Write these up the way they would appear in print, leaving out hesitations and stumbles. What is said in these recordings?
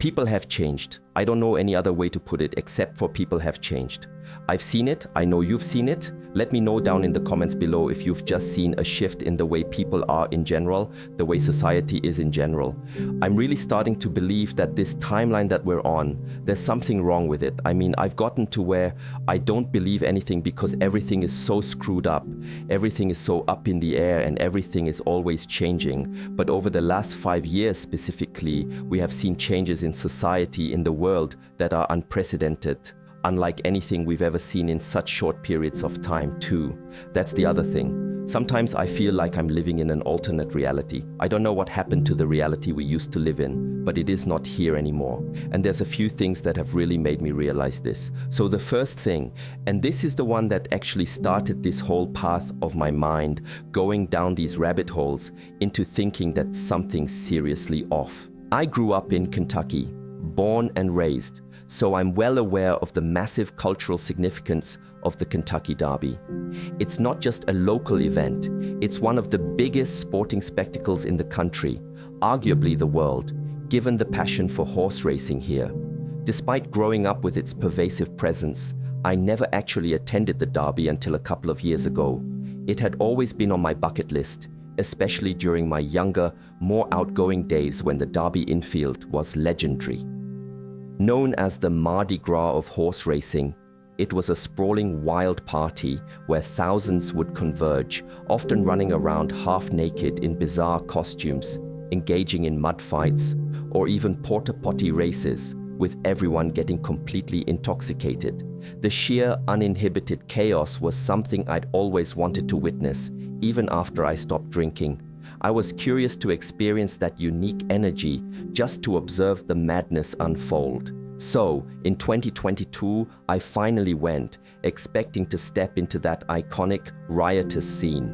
People have changed. I don't know any other way to put it except for people have changed. I've seen it. I know you've seen it. Let me know down in the comments below if you've just seen a shift in the way people are in general, the way society is in general. I'm really starting to believe that this timeline that we're on, there's something wrong with it. I mean, I've gotten to where I don't believe anything because everything is so screwed up. Everything is so up in the air and everything is always changing. But over the last 5 years specifically, we have seen changes in society, in the world, that are unprecedented. Unlike anything we've ever seen in such short periods of time too. That's the other thing. Sometimes I feel like I'm living in an alternate reality. I don't know what happened to the reality we used to live in, but it is not here anymore. And there's a few things that have really made me realize this. So the first thing, and this is the one that actually started this whole path of my mind, going down these rabbit holes into thinking that something's seriously off. I grew up in Kentucky, born and raised. So I'm well aware of the massive cultural significance of the Kentucky Derby. It's not just a local event, it's one of the biggest sporting spectacles in the country, arguably the world, given the passion for horse racing here. Despite growing up with its pervasive presence, I never actually attended the Derby until a couple of years ago. It had always been on my bucket list, especially during my younger, more outgoing days when the Derby infield was legendary. Known as the Mardi Gras of horse racing, it was a sprawling wild party where thousands would converge, often running around half naked in bizarre costumes, engaging in mud fights, or even porta potty races, with everyone getting completely intoxicated. The sheer, uninhibited chaos was something I'd always wanted to witness, even after I stopped drinking. I was curious to experience that unique energy, just to observe the madness unfold. So, in 2022, I finally went, expecting to step into that iconic, riotous scene.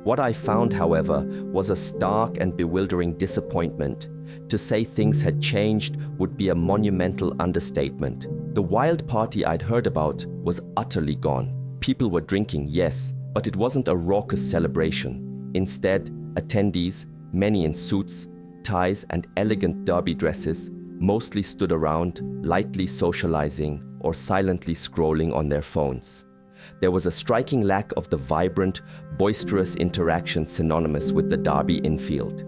What I found, however, was a stark and bewildering disappointment. To say things had changed would be a monumental understatement. The wild party I'd heard about was utterly gone. People were drinking, yes, but it wasn't a raucous celebration. Instead, attendees, many in suits, ties, and elegant derby dresses, mostly stood around, lightly socializing or silently scrolling on their phones. There was a striking lack of the vibrant, boisterous interaction synonymous with the Derby infield.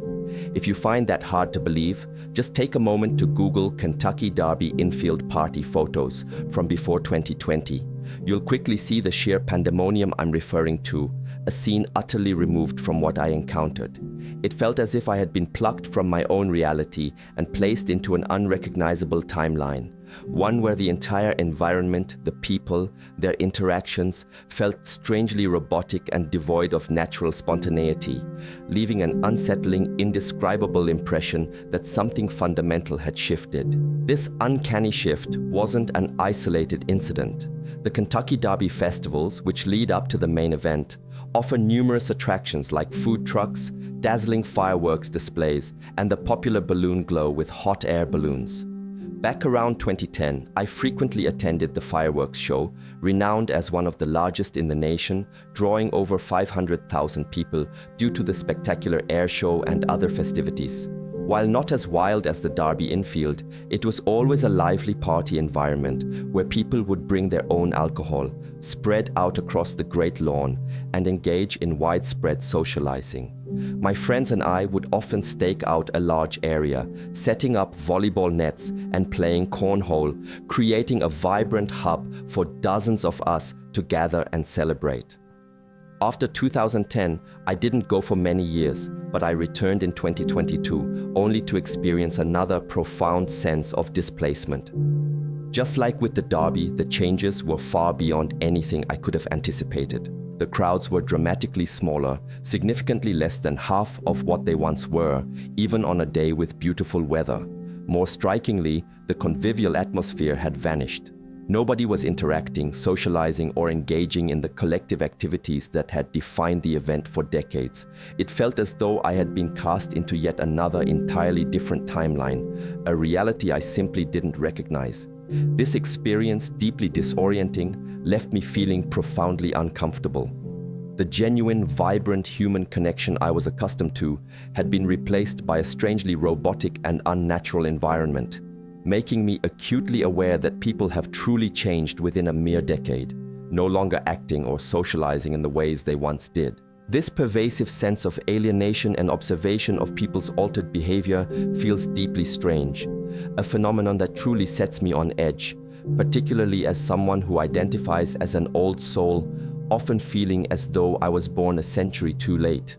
If you find that hard to believe, just take a moment to Google Kentucky Derby infield party photos from before 2020. You'll quickly see the sheer pandemonium I'm referring to, a scene utterly removed from what I encountered. It felt as if I had been plucked from my own reality and placed into an unrecognizable timeline, one where the entire environment, the people, their interactions felt strangely robotic and devoid of natural spontaneity, leaving an unsettling, indescribable impression that something fundamental had shifted. This uncanny shift wasn't an isolated incident. The Kentucky Derby festivals, which lead up to the main event, offer numerous attractions like food trucks, dazzling fireworks displays, and the popular balloon glow with hot air balloons. Back around 2010, I frequently attended the fireworks show, renowned as one of the largest in the nation, drawing over 500,000 people due to the spectacular air show and other festivities. While not as wild as the Derby infield, it was always a lively party environment where people would bring their own alcohol, spread out across the great lawn, and engage in widespread socializing. My friends and I would often stake out a large area, setting up volleyball nets and playing cornhole, creating a vibrant hub for dozens of us to gather and celebrate. After 2010, I didn't go for many years, but I returned in 2022, only to experience another profound sense of displacement. Just like with the Derby, the changes were far beyond anything I could have anticipated. The crowds were dramatically smaller, significantly less than half of what they once were, even on a day with beautiful weather. More strikingly, the convivial atmosphere had vanished. Nobody was interacting, socializing, or engaging in the collective activities that had defined the event for decades. It felt as though I had been cast into yet another entirely different timeline, a reality I simply didn't recognize. This experience, deeply disorienting, left me feeling profoundly uncomfortable. The genuine, vibrant human connection I was accustomed to had been replaced by a strangely robotic and unnatural environment. making me acutely aware that people have truly changed within a mere decade, no longer acting or socializing in the ways they once did. This pervasive sense of alienation and observation of people's altered behavior feels deeply strange, a phenomenon that truly sets me on edge, particularly as someone who identifies as an old soul, often feeling as though I was born a century too late.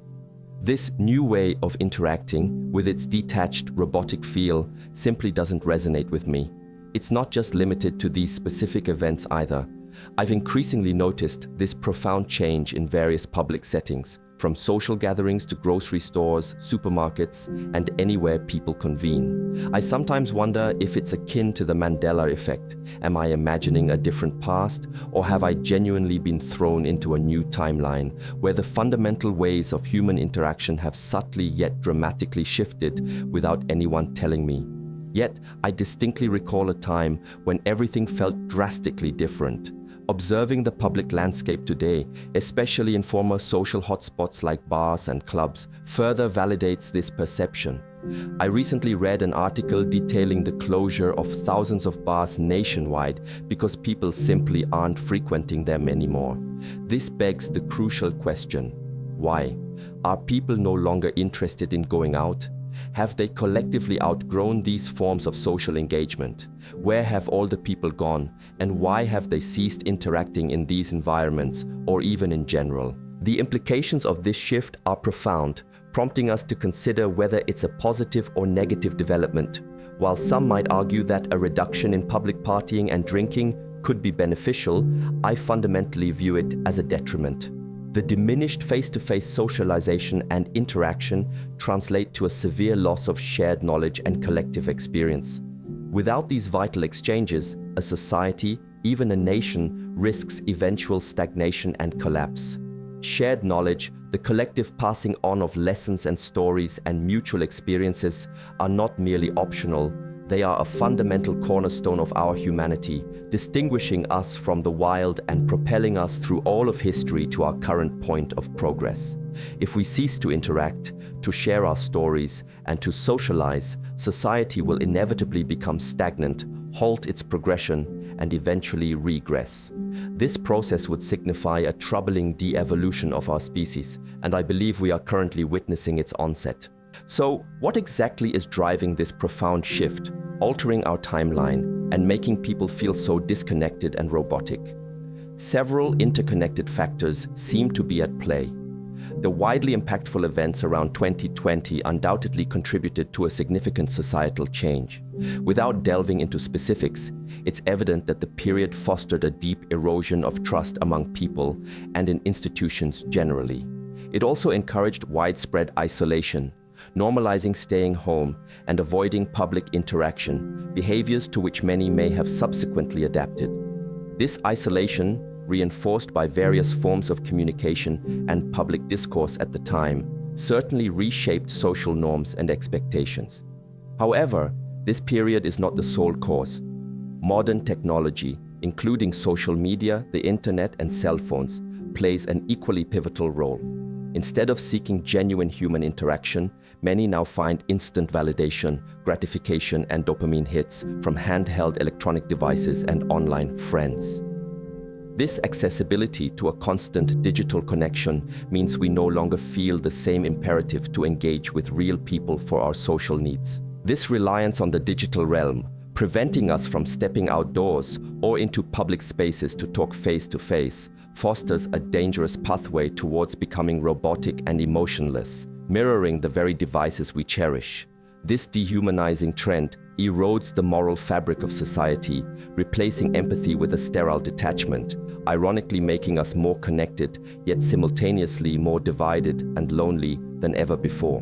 This new way of interacting, with its detached, robotic feel, simply doesn't resonate with me. It's not just limited to these specific events either. I've increasingly noticed this profound change in various public settings, from social gatherings to grocery stores, supermarkets, and anywhere people convene. I sometimes wonder if it's akin to the Mandela effect. Am I imagining a different past, or have I genuinely been thrown into a new timeline, where the fundamental ways of human interaction have subtly yet dramatically shifted without anyone telling me? Yet, I distinctly recall a time when everything felt drastically different. Observing the public landscape today, especially in former social hotspots like bars and clubs, further validates this perception. I recently read an article detailing the closure of thousands of bars nationwide because people simply aren't frequenting them anymore. This begs the crucial question: why? Are people no longer interested in going out? Have they collectively outgrown these forms of social engagement? Where have all the people gone, and why have they ceased interacting in these environments, or even in general? The implications of this shift are profound, prompting us to consider whether it's a positive or negative development. While some might argue that a reduction in public partying and drinking could be beneficial, I fundamentally view it as a detriment. The diminished face-to-face socialization and interaction translate to a severe loss of shared knowledge and collective experience. Without these vital exchanges, a society, even a nation, risks eventual stagnation and collapse. Shared knowledge, the collective passing on of lessons and stories and mutual experiences, are not merely optional. They are a fundamental cornerstone of our humanity, distinguishing us from the wild and propelling us through all of history to our current point of progress. If we cease to interact, to share our stories, and to socialize, society will inevitably become stagnant, halt its progression, and eventually regress. This process would signify a troubling de-evolution of our species, and I believe we are currently witnessing its onset. So, what exactly is driving this profound shift, altering our timeline, and making people feel so disconnected and robotic? Several interconnected factors seem to be at play. The widely impactful events around 2020 undoubtedly contributed to a significant societal change. Without delving into specifics, it's evident that the period fostered a deep erosion of trust among people and in institutions generally. It also encouraged widespread isolation, normalizing staying home and avoiding public interaction, behaviors to which many may have subsequently adapted. This isolation, reinforced by various forms of communication and public discourse at the time, certainly reshaped social norms and expectations. However, this period is not the sole cause. Modern technology, including social media, the internet, and cell phones, plays an equally pivotal role. Instead of seeking genuine human interaction, many now find instant validation, gratification, and dopamine hits from handheld electronic devices and online friends. This accessibility to a constant digital connection means we no longer feel the same imperative to engage with real people for our social needs. This reliance on the digital realm, preventing us from stepping outdoors or into public spaces to talk face-to-face, fosters a dangerous pathway towards becoming robotic and emotionless, mirroring the very devices we cherish. This dehumanizing trend erodes the moral fabric of society, replacing empathy with a sterile detachment, ironically making us more connected, yet simultaneously more divided and lonely than ever before.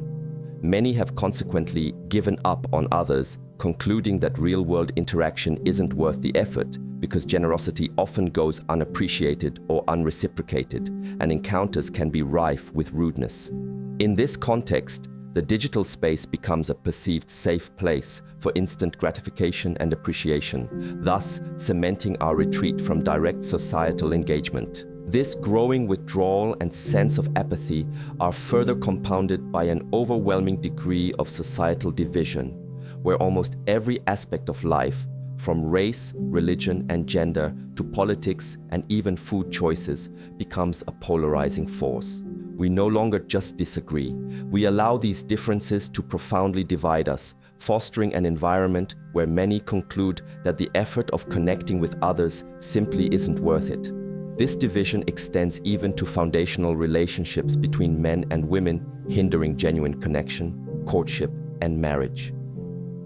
Many have consequently given up on others, concluding that real-world interaction isn't worth the effort because generosity often goes unappreciated or unreciprocated, and encounters can be rife with rudeness. In this context, the digital space becomes a perceived safe place for instant gratification and appreciation, thus cementing our retreat from direct societal engagement. This growing withdrawal and sense of apathy are further compounded by an overwhelming degree of societal division. where almost every aspect of life, from race, religion, and gender to politics and even food choices, becomes a polarizing force. We no longer just disagree. We allow these differences to profoundly divide us, fostering an environment where many conclude that the effort of connecting with others simply isn't worth it. This division extends even to foundational relationships between men and women, hindering genuine connection, courtship, and marriage.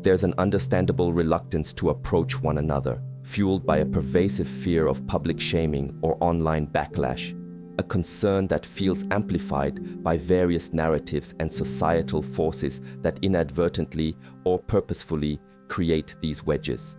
There's an understandable reluctance to approach one another, fueled by a pervasive fear of public shaming or online backlash, a concern that feels amplified by various narratives and societal forces that inadvertently or purposefully create these wedges.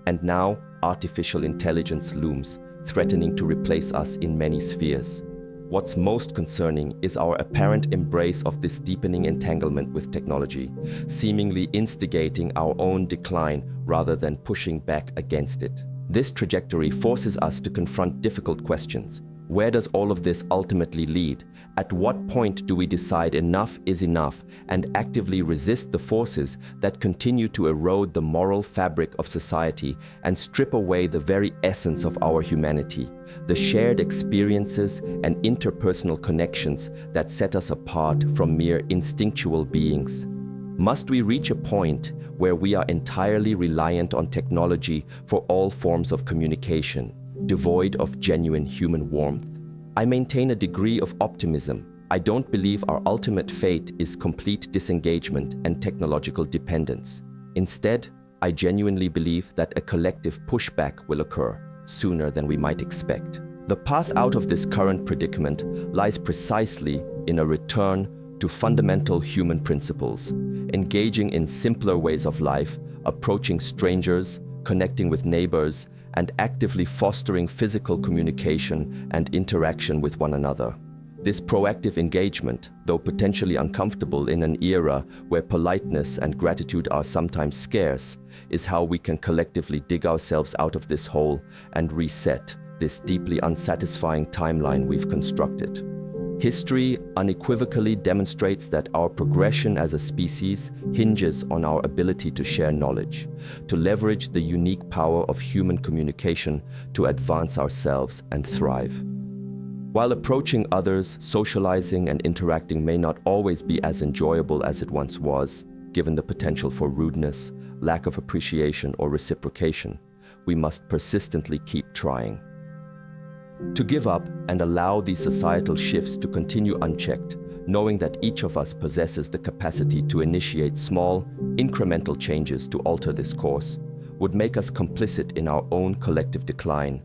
And now, artificial intelligence looms, threatening to replace us in many spheres. What's most concerning is our apparent embrace of this deepening entanglement with technology, seemingly instigating our own decline rather than pushing back against it. This trajectory forces us to confront difficult questions. Where does all of this ultimately lead? At what point do we decide enough is enough and actively resist the forces that continue to erode the moral fabric of society and strip away the very essence of our humanity, the shared experiences and interpersonal connections that set us apart from mere instinctual beings? Must we reach a point where we are entirely reliant on technology for all forms of communication, devoid of genuine human warmth? I maintain a degree of optimism. I don't believe our ultimate fate is complete disengagement and technological dependence. Instead, I genuinely believe that a collective pushback will occur sooner than we might expect. The path out of this current predicament lies precisely in a return to fundamental human principles, engaging in simpler ways of life, approaching strangers, connecting with neighbors, and actively fostering physical communication and interaction with one another. This proactive engagement, though potentially uncomfortable in an era where politeness and gratitude are sometimes scarce, is how we can collectively dig ourselves out of this hole and reset this deeply unsatisfying timeline we've constructed. History unequivocally demonstrates that our progression as a species hinges on our ability to share knowledge, to leverage the unique power of human communication to advance ourselves and thrive. While approaching others, socializing and interacting may not always be as enjoyable as it once was, given the potential for rudeness, lack of appreciation, or reciprocation, we must persistently keep trying. To give up and allow these societal shifts to continue unchecked, knowing that each of us possesses the capacity to initiate small, incremental changes to alter this course, would make us complicit in our own collective decline